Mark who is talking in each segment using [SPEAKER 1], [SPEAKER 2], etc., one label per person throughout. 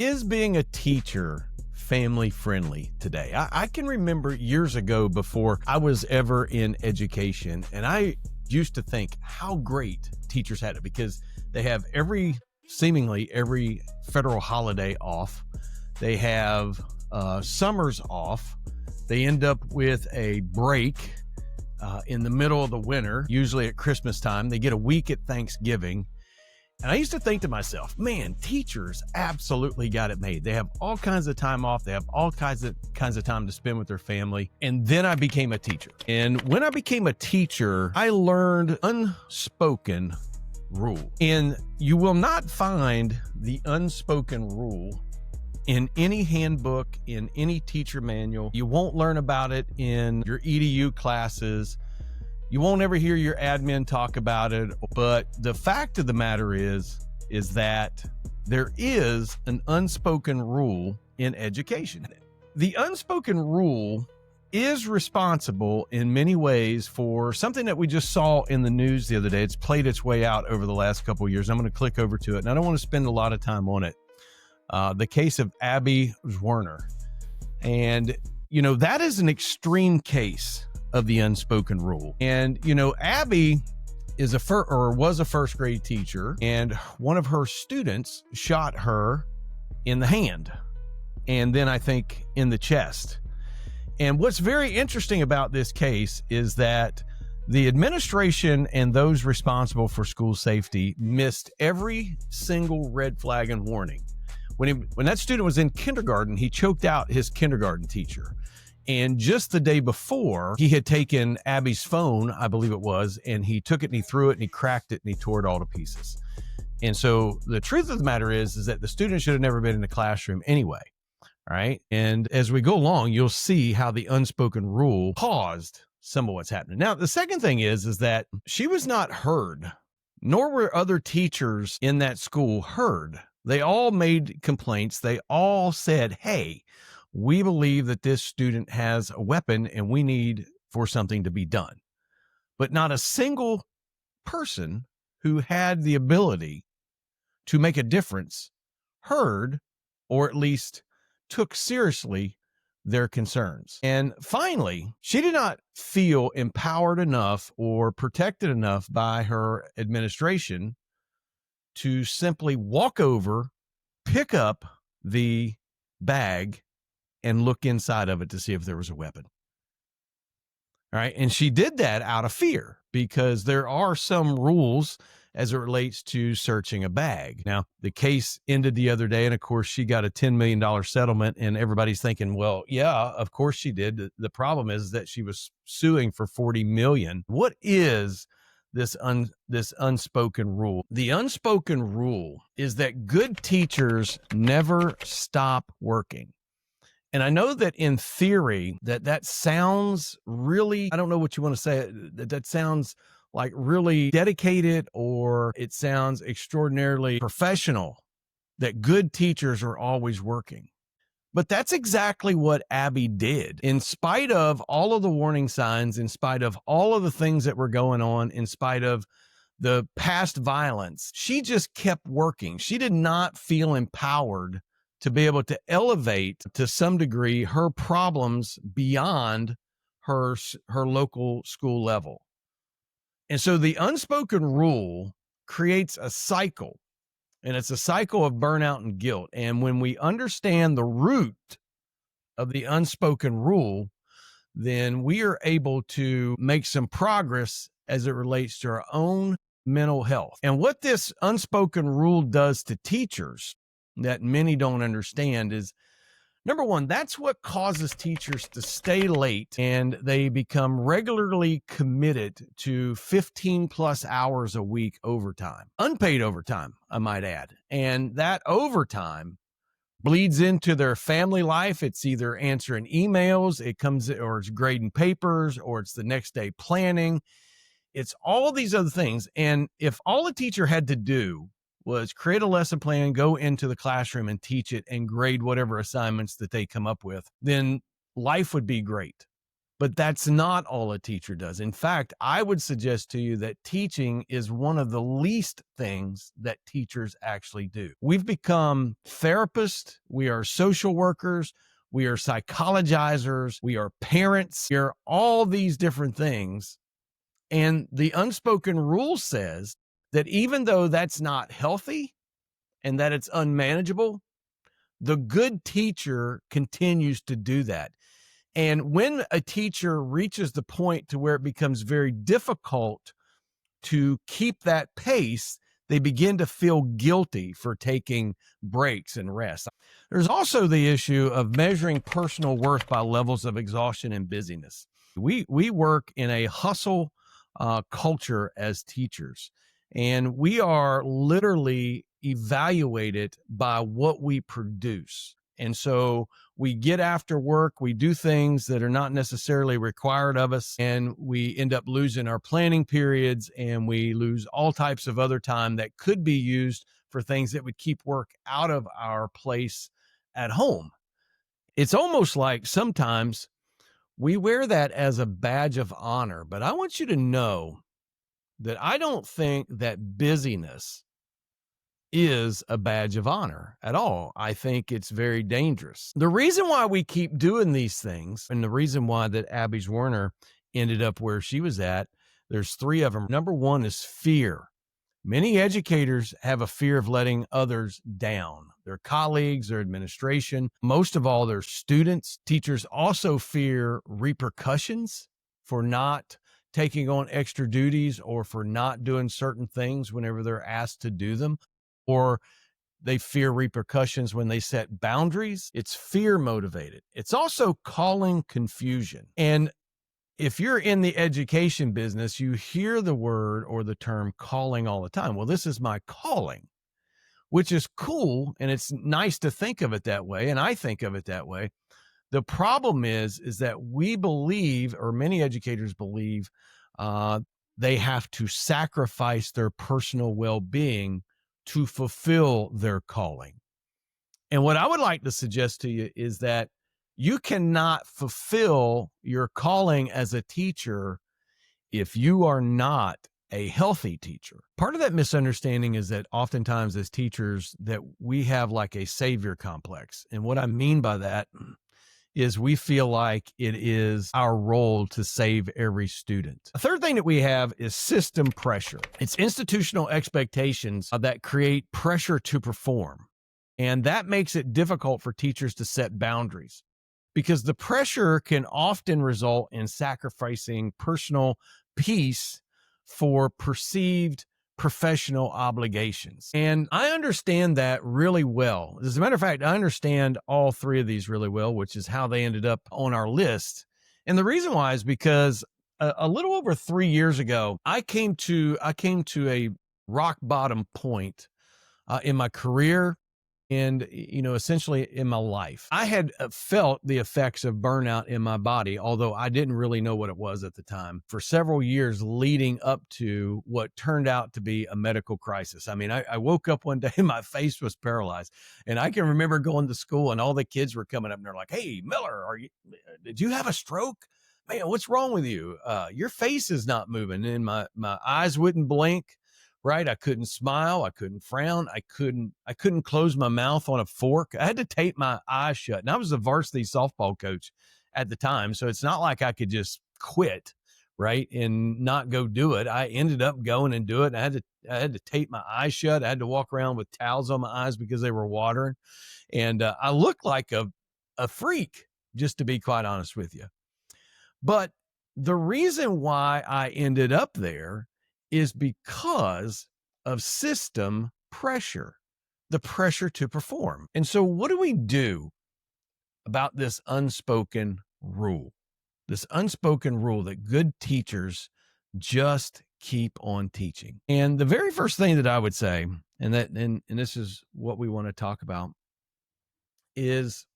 [SPEAKER 1] Is being a teacher family friendly today? I can remember years ago before I was ever in education, and I used to think how great teachers had it because they have seemingly every federal holiday off. They have summers off. They end up with a break in the middle of the winter, usually at Christmas time. They get a week at Thanksgiving. And I used to think to myself, man, teachers absolutely got it made. They have all kinds of time off. They have all kinds of time to spend with their family. And then I became a teacher. And when I became a teacher, I learned unspoken rule. And you will not find the unspoken rule in any handbook, in any teacher manual. You won't learn about it in your EDU classes. You won't ever hear your admin talk about it, but the fact of the matter is that there is an unspoken rule in education. The unspoken rule is responsible in many ways for something that we just saw in the news the other day. It's played its way out over the last couple of years. I'm going to click over to it, and I don't want to spend a lot of time on it. The case of Abby Werner. And, that is an extreme case of the unspoken rule. And, Abby was a first grade teacher, and one of her students shot her in the hand, and then I think in the chest. And what's very interesting about this case is that the administration and those responsible for school safety missed every single red flag and warning. When that student was in kindergarten, he choked out his kindergarten teacher. And just the day before, he had taken Abby's phone, I believe it was, and he took it and he threw it and he cracked it and he tore it all to pieces. And so the truth of the matter is that the student should have never been in the classroom anyway. All right. And as we go along, you'll see how the unspoken rule caused some of what's happening. Now, the second thing is that she was not heard, nor were other teachers in that school heard. They all made complaints. They all said, hey, we believe that this student has a weapon and we need for something to be done. But not a single person who had the ability to make a difference heard, or at least took seriously, their concerns. And finally, she did not feel empowered enough or protected enough by her administration to simply walk over, pick up the bag, and look inside of it to see if there was a weapon. All right. And she did that out of fear because there are some rules as it relates to searching a bag. Now, the case ended the other day, and of course, she got a $10 million settlement, and everybody's thinking, well, yeah, of course she did. The problem is that she was suing for $40 million. What is this unspoken rule? The unspoken rule is that good teachers never stop working. And I know that in theory that sounds really, I don't know what you want to say, that sounds like really dedicated, or it sounds extraordinarily professional, that good teachers are always working. But that's exactly what Abby did. In spite of all of the warning signs, in spite of all of the things that were going on, in spite of the past violence, she just kept working. She did not feel empowered to be able to elevate to some degree her problems beyond her local school level. And so the unspoken rule creates a cycle, and it's a cycle of burnout and guilt. And when we understand the root of the unspoken rule, then we are able to make some progress as it relates to our own mental health. And what this unspoken rule does to teachers that many don't understand is, number one, that's what causes teachers to stay late, and they become regularly committed to 15 plus hours a week overtime, unpaid overtime, I might add. And that overtime bleeds into their family life. It's either answering emails, or it's grading papers, or it's the next day planning. It's all these other things. And if all a teacher had to do was create a lesson plan, go into the classroom and teach it, and grade whatever assignments that they come up with, then life would be great. But that's not all a teacher does. In fact, I would suggest to you that teaching is one of the least things that teachers actually do. We've become therapists, we are social workers, we are psychologizers, we are parents, we are all these different things. And the unspoken rule says that even though that's not healthy and that it's unmanageable, the good teacher continues to do that. And when a teacher reaches the point to where it becomes very difficult to keep that pace, they begin to feel guilty for taking breaks and rest. There's also the issue of measuring personal worth by levels of exhaustion and busyness. We work in a hustle culture as teachers, and we are literally evaluated by what we produce. And so we get after work, we do things that are not necessarily required of us, and we end up losing our planning periods, and we lose all types of other time that could be used for things that would keep work out of our place at home. It's almost like sometimes we wear that as a badge of honor, but I want you to know that I don't think that busyness is a badge of honor at all. I think it's very dangerous. The reason why we keep doing these things, and the reason why that Abby Werner ended up where she was at, there's three of them. Number one is fear. Many educators have a fear of letting others down, their colleagues, their administration, most of all, their students. Teachers also fear repercussions for not taking on extra duties or for not doing certain things whenever they're asked to do them, or they fear repercussions when they set boundaries. It's fear motivated. It's also calling confusion. And if you're in the education business, you hear the word or the term calling all the time. Well, this is my calling, which is cool. And it's nice to think of it that way. And I think of it that way. The problem is that we believe, or many educators believe, they have to sacrifice their personal well-being to fulfill their calling. And what I would like to suggest to you is that you cannot fulfill your calling as a teacher if you are not a healthy teacher. Part of that misunderstanding is that oftentimes as teachers that we have like a savior complex. And what I mean by that is we feel like it is our role to save every student. A third thing that we have is system pressure. It's institutional expectations that create pressure to perform. And that makes it difficult for teachers to set boundaries because the pressure can often result in sacrificing personal peace for perceived professional obligations. And I understand that really well. As a matter of fact, I understand all three of these really well, which is how they ended up on our list. And the reason why is because a little over 3 years ago, I came to a rock bottom point in my career and, essentially in my life. I had felt the effects of burnout in my body, although I didn't really know what it was at the time, for several years leading up to what turned out to be a medical crisis. I mean, I woke up one day and my face was paralyzed. And I can remember going to school and all the kids were coming up and they're like, "Hey, Miller, did you have a stroke? Man, what's wrong with you? Your face is not moving." And my eyes wouldn't blink. Right. I couldn't smile. I couldn't frown. I couldn't close my mouth on a fork. I had to tape my eyes shut. And I was a varsity softball coach at the time. So it's not like I could just quit, right, and not go do it. I ended up going and do it. I had to tape my eyes shut. I had to walk around with towels on my eyes because they were watering. And I looked like a freak, just to be quite honest with you. But the reason why I ended up there is because of system pressure, the pressure to perform. And so what do we do about this unspoken rule? This unspoken rule that good teachers just keep on teaching. And the very first thing that I would say, and this is what we want to talk about, is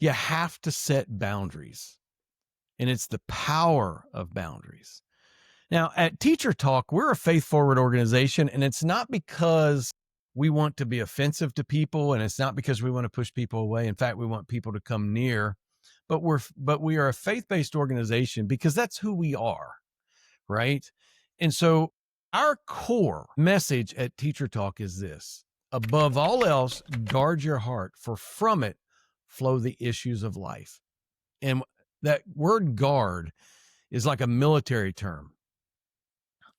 [SPEAKER 1] you have to set boundaries. And it's the power of boundaries. Now, at Teacher Talk, we're a faith-forward organization, and it's not because we want to be offensive to people, and it's not because we want to push people away. In fact, we want people to come near, but we are a faith-based organization because that's who we are, right? And so our core message at Teacher Talk is this: above all else, guard your heart, for from it flow the issues of life. And that word guard is like a military term,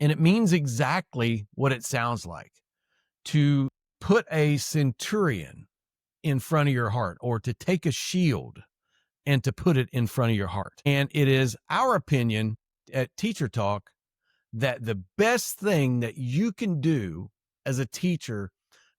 [SPEAKER 1] and it means exactly what it sounds like: to put a centurion in front of your heart, or to take a shield and to put it in front of your heart. And it is our opinion at Teacher Talk that the best thing that you can do as a teacher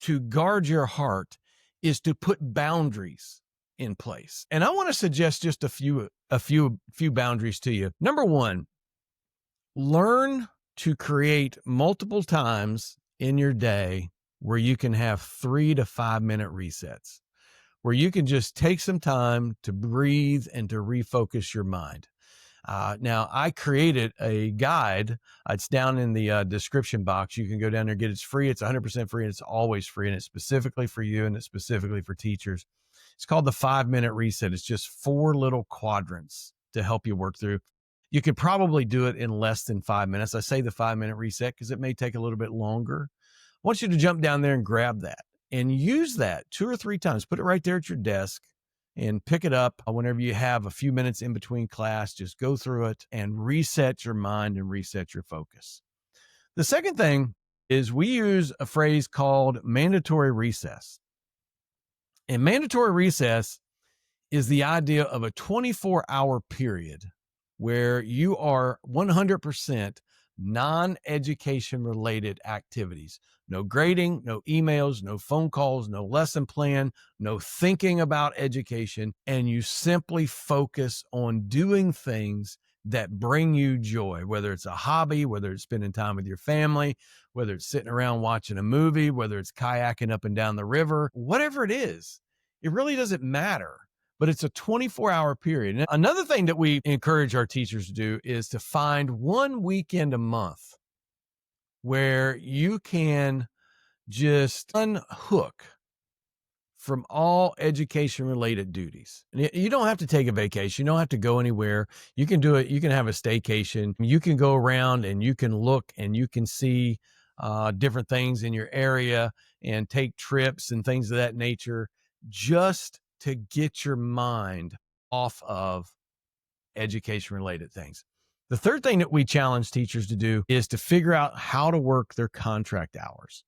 [SPEAKER 1] to guard your heart is to put boundaries in place. And I want to suggest just a few boundaries to you. Number one, learn to create multiple times in your day where you can have 3 to 5 minute resets, where you can just take some time to breathe and to refocus your mind. Now, I created a guide. It's down in the description box. You can go down there and get it. It's free. It's 100% free, and it's always free, and it's specifically for you, and it's specifically for teachers. It's called the 5-minute reset. It's just 4 little quadrants to help you work through. You could probably do it in less than 5 minutes. I say the 5-minute reset because it may take a little bit longer. I want you to jump down there and grab that and use that 2 or 3 times. Put it right there at your desk and pick it up whenever you have a few minutes in between class. Just go through it and reset your mind and reset your focus. The second thing is we use a phrase called mandatory recess. And mandatory recess is the idea of a 24-hour period where you are 100% non-education related activities. No grading, no emails, no phone calls, no lesson plan, no thinking about education. And you simply focus on doing things that bring you joy, whether it's a hobby, whether it's spending time with your family, whether it's sitting around watching a movie, whether it's kayaking up and down the river, whatever it is, it really doesn't matter. But it's a 24-hour period. And another thing that we encourage our teachers to do is to find one weekend a month where you can just unhook from all education-related duties. And you don't have to take a vacation. You don't have to go anywhere. You can do it. You can have a staycation. You can go around and you can look and you can see different things in your area and take trips and things of that nature, just to get your mind off of education-related things. The third thing that we challenge teachers to do is to figure out how to work their contract hours.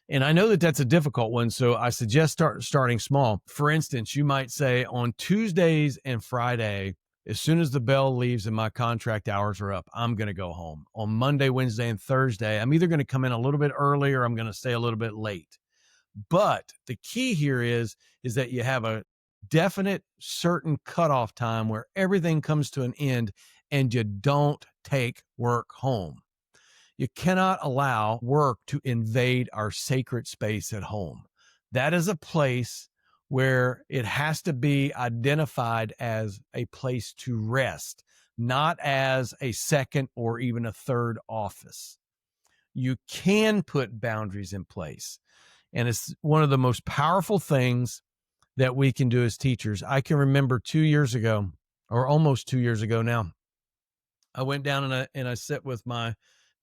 [SPEAKER 1] And I know that that's a difficult one, so I suggest starting small. For instance, you might say on Tuesdays and Friday, as soon as the bell leaves and my contract hours are up, I'm going to go home. On Monday, Wednesday, and Thursday, I'm either going to come in a little bit early or I'm going to stay a little bit late. But the key here is that you have a definite, certain cutoff time where everything comes to an end and you don't take work home. You cannot allow work to invade our sacred space at home. That is a place where it has to be identified as a place to rest, not as a second or even a third office. You can put boundaries in place. And it's one of the most powerful things that we can do as teachers. I can remember 2 years ago, or almost 2 years ago now, I went down and I sat with my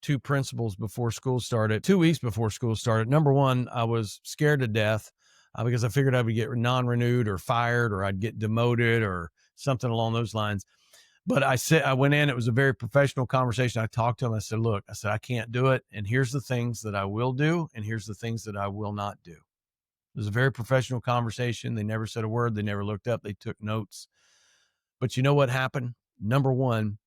[SPEAKER 1] 2 principals before school started, 2 weeks before school started. Number one, I was scared to death because I figured I would get non-renewed or fired, or I'd get demoted or something along those lines. But I went in, it was a very professional conversation. I talked to him. I said, look, I can't do it. And here's the things that I will do. And here's the things that I will not do. It was a very professional conversation. They never said a word. They never looked up. They took notes. But you know what happened? Number one,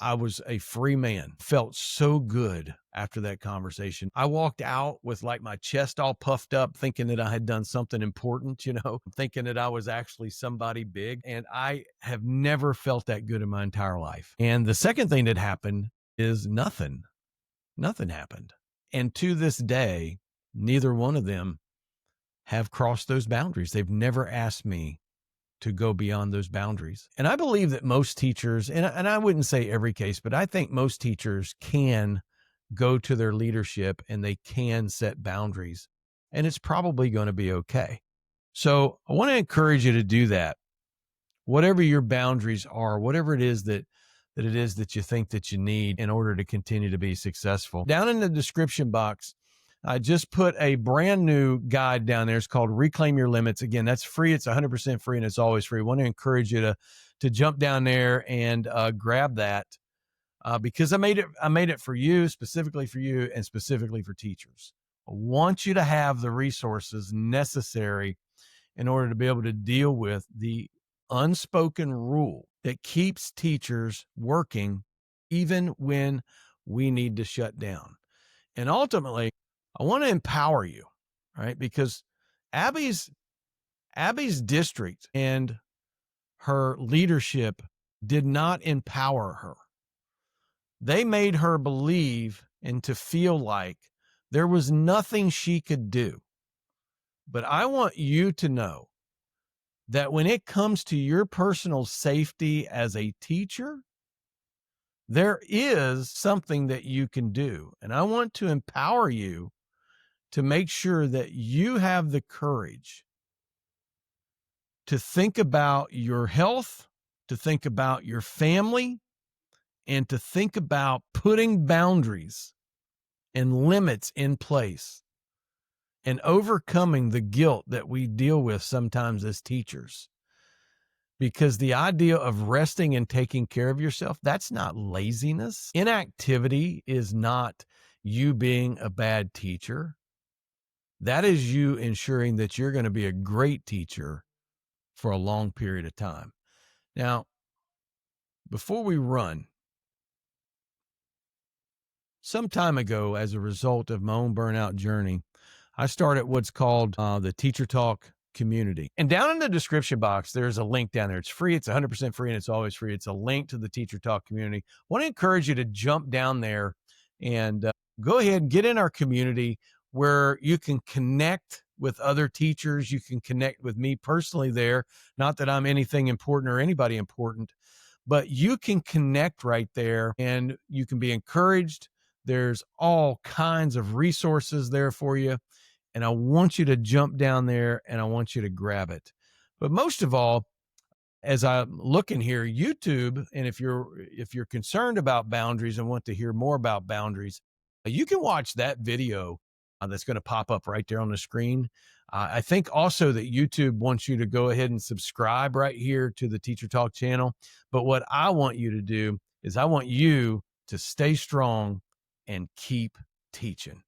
[SPEAKER 1] I was a free man. Felt so good after that conversation. I walked out with like my chest all puffed up, thinking that I had done something important, thinking that I was actually somebody big. And I have never felt that good in my entire life. And the second thing that happened is nothing happened. And to this day, neither one of them have crossed those boundaries. They've never asked me to go beyond those boundaries. And I believe that most teachers, and I wouldn't say every case, but I think most teachers can go to their leadership and they can set boundaries, and it's probably going to be okay. So I want to encourage you to do that. whatever your boundaries are, whatever it is that you think that you need in order to continue to be successful. Down in the description box, I just put a brand new guide down there. It's called Reclaim Your Limits. Again, that's free. It's 100% free, and it's always free. I want to encourage you to jump down there and grab that because I made it for you, specifically for you, and specifically for teachers. I want you to have the resources necessary in order to be able to deal with the unspoken rule that keeps teachers working even when we need to shut down. And ultimately, I want to empower you, right? Because Abby's district and her leadership did not empower her. They made her believe and to feel like there was nothing she could do. But I want you to know that when it comes to your personal safety as a teacher, there is something that you can do. And I want to empower you to make sure that you have the courage to think about your health, to think about your family, and to think about putting boundaries and limits in place and overcoming the guilt that we deal with sometimes as teachers. Because the idea of resting and taking care of yourself, that's not laziness. Inactivity is not you being a bad teacher. That is you ensuring that you're going to be a great teacher for a long period of time. Now, before we run, some time ago, as a result of my own burnout journey, I started what's called the Teacher Talk community. And down in the description box, there's a link down there. It's free. It's 100% free, and it's always free. It's a link to the Teacher Talk community. I want to encourage you to jump down there and go ahead and get in our community where you can connect with other teachers. You can connect with me personally there. Not that I'm anything important or anybody important, but you can connect right there and you can be encouraged. There's all kinds of resources there for you. And I want you to jump down there and I want you to grab it. But most of all, as I'm looking here, YouTube, and if you're concerned about boundaries and want to hear more about boundaries, you can watch that video that's going to pop up right there on the screen. I think also that YouTube wants you to go ahead and subscribe right here to the Teacher Talk channel. But what I want you to do is I want you to stay strong and keep teaching.